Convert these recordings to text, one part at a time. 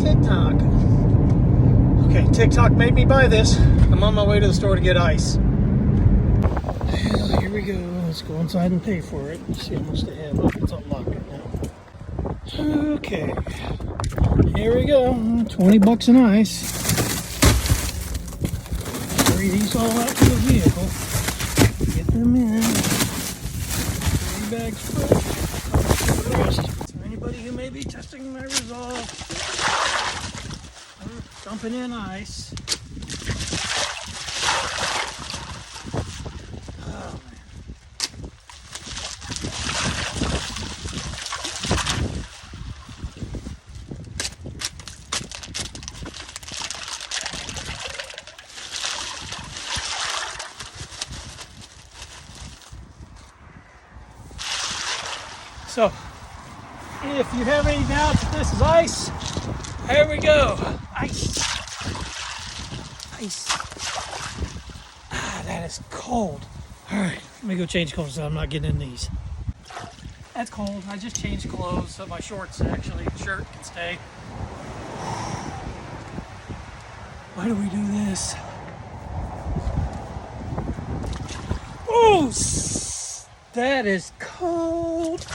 TikTok. Okay, TikTok made me buy this. I'm on my way to the store to get ice. Well, here we go. Let's go inside and pay for it. See how much they have. Oh, it's unlocked right now. Okay. Here we go. $20 in ice. Carry these all out to the vehicle. Get them in. 3 bags full. Is there anybody who may be testing my resolve? I'm dumping in ice. Oh, man. So, if you have any doubts that this is ice, here we go. Ice. Ice. Ah, that is cold. All right, let me go change clothes so I'm not getting in these. That's cold. I just changed clothes so my shorts actually, shirt can stay. Why do we do this? Oh, that is cold.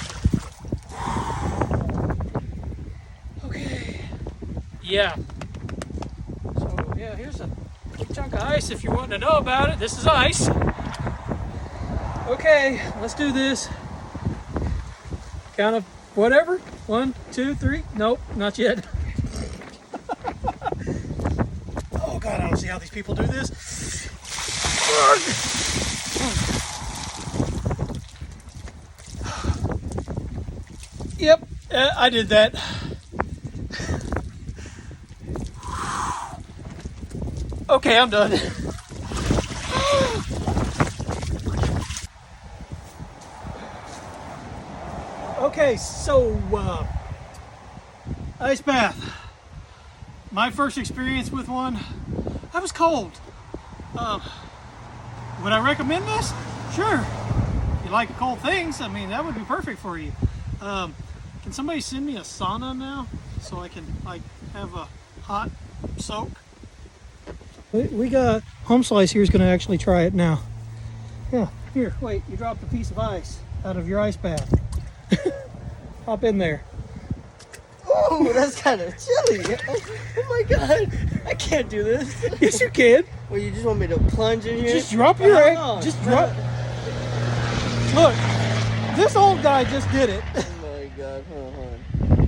Okay. Yeah. So, yeah, here's a big chunk of ice if you want to know about it. This is ice. Okay, let's do this. Count of whatever. 1, 2, 3. Nope, not yet. Oh, God, I don't see how these people do this. Yep, I did that. Okay, I'm done. Okay, so ice bath. My first experience with one, I was cold. Would I recommend this? Sure. If you like cold things, I mean, that would be perfect for you. Can somebody send me a sauna now so I can like have a hot soak? We got Home Slice here is going to actually try it now. Yeah, here, wait, you dropped a piece of ice out of your ice bath. Hop in there. Oh, that's kind of chilly. Oh my God, I can't do this. Yes, you can. Well, you just want me to plunge in here? Just drop your egg. Just drop. Look, this old guy just did it. Oh my God, hold on.